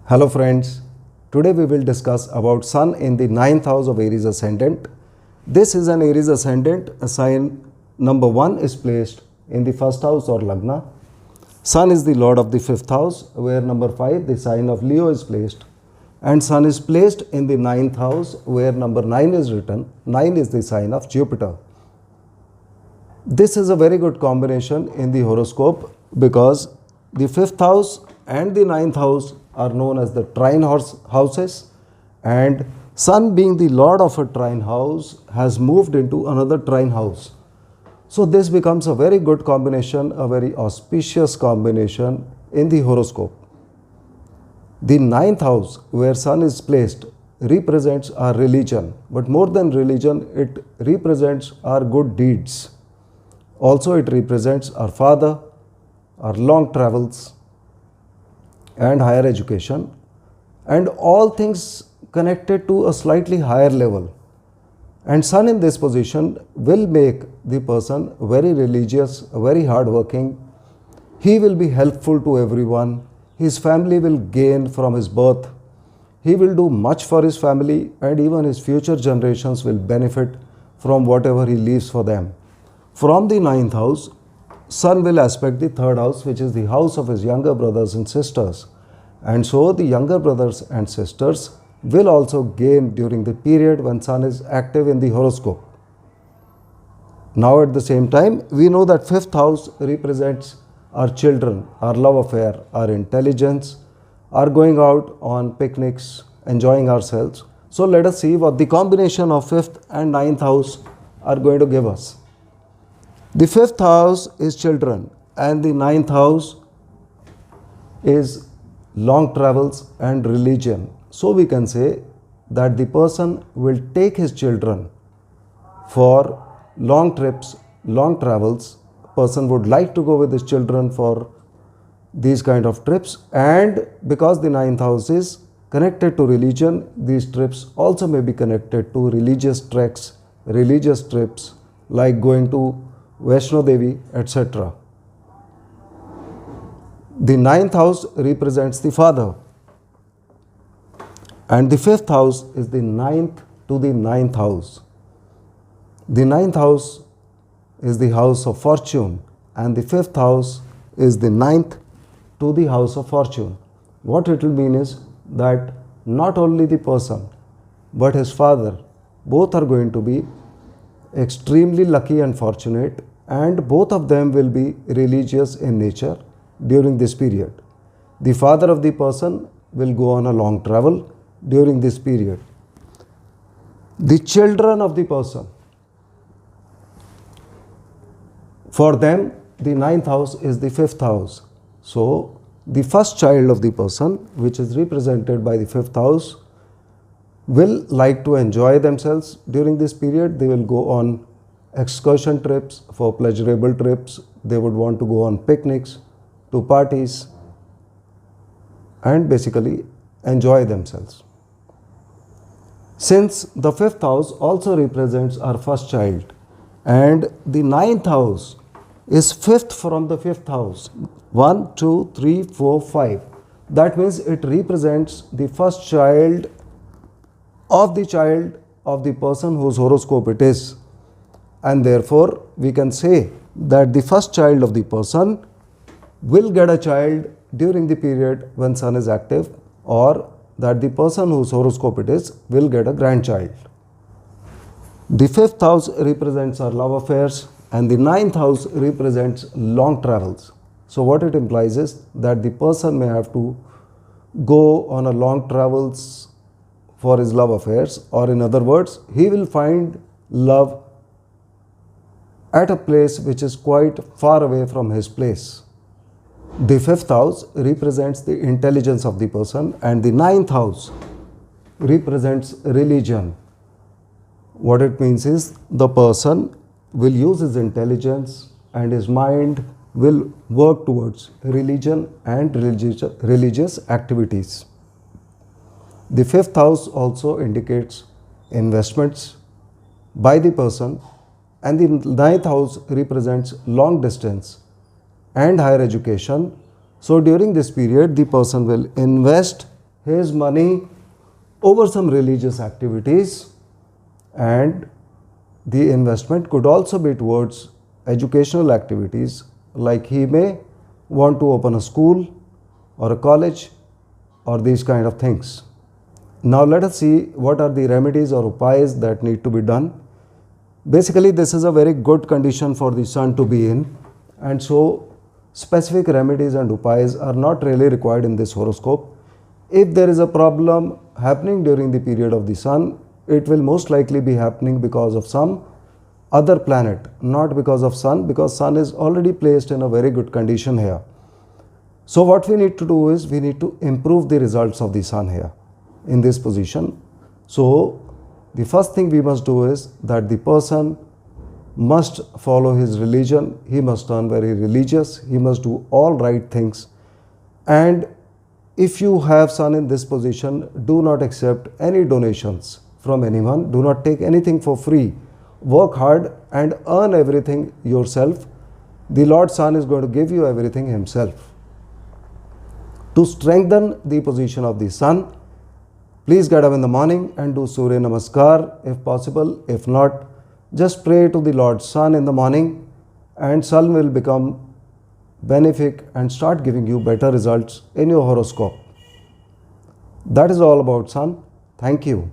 Hello friends, today we will discuss about Sun in the 9th house of Aries Ascendant. This is an Aries Ascendant, a sign number 1 is placed in the 1st house or Lagna. Sun is the lord of the 5th house, where number 5 the sign of Leo is placed, and Sun is placed in the 9th house where number 9 is written. 9 is the sign of Jupiter. This is a very good combination in the horoscope because the 5th house and the 9th house are known as the trine houses, and Sun, being the lord of a trine house, has moved into another trine house. So this becomes a very good combination, a very auspicious combination in the horoscope. The 9th house where Sun is placed represents our religion, but more than religion, it represents our good deeds. Also, it represents our father, our long travels, and higher education, and all things connected to a slightly higher level. And Sun in this position will make the person very religious, very hardworking. He will be helpful to everyone. His family will gain from his birth. He will do much for his family, and even his future generations will benefit from whatever he leaves for them. From the 9th house, Sun will aspect the 3rd house, which is the house of his younger brothers and sisters. And so the younger brothers and sisters will also gain during the period when Sun is active in the horoscope. Now at the same time, we know that 5th house represents our children, our love affair, our intelligence, our going out on picnics, enjoying ourselves. So let us see what the combination of 5th and 9th house are going to give us. The 5th house is children and the 9th house is long travels and religion. So we can say that the person will take his children for long trips, long travels. Person would like to go with his children for these kind of trips, and because the 9th house is connected to religion, these trips also may be connected to religious treks, religious trips like going to Vaishno Devi, etc. The 9th house represents the father, and the 5th house is the 9th to the 9th house. The 9th house is the house of fortune, and the 5th house is the 9th to the house of fortune. What it will mean is that not only the person but his father, both are going to be extremely lucky and fortunate, and both of them will be religious in nature during this period. The father of the person will go on a long travel during this period. The children of the person, for them the 9th house is the 5th house. So the first child of the person, which is represented by the 5th house, will like to enjoy themselves during this period. They will go on excursion trips, for pleasurable trips. They would want to go on picnics, to parties, and basically enjoy themselves. Since the 5th house also represents our first child, and the 9th house is 5th from the 5th house, 1, 2, 3, 4, 5. That means it represents the first child of the person whose horoscope it is. And therefore, we can say that the first child of the person will get a child during the period when Sun is active, or that the person whose horoscope it is will get a grandchild. The 5th house represents our love affairs, and the 9th house represents long travels. So what it implies is that the person may have to go on a long travels for his love affairs, or in other words, he will find love at a place which is quite far away from his place. The 5th house represents the intelligence of the person, and the 9th house represents religion. What it means is the person will use his intelligence and his mind will work towards religion and religious activities. The 5th house also indicates investments by the person, and the 9th house represents long distance and higher education. So during this period, the person will invest his money over some religious activities, and the investment could also be towards educational activities, like he may want to open a school or a college or these kind of things. Now let us see what are the remedies or upayas that need to be done. Basically, this is a very good condition for the sun to be in, and so specific remedies and upayas are not really required in this horoscope. If there is a problem happening during the period of the sun, it will most likely be happening because of some other planet, not because of sun, because sun is already placed in a very good condition here. So what we need to do is we need to improve the results of the sun here in this position. So the first thing we must do is that the person must follow his religion, he must turn very religious, he must do all right things. And if you have sun in this position, do not accept any donations from anyone, do not take anything for free. Work hard and earn everything yourself. The Lord Sun is going to give you everything himself. To strengthen the position of the sun, please get up in the morning and do Surya Namaskar if possible. If not, just pray to the Lord Sun in the morning, and sun will become benefic and start giving you better results in your horoscope. That is all about sun. Thank you.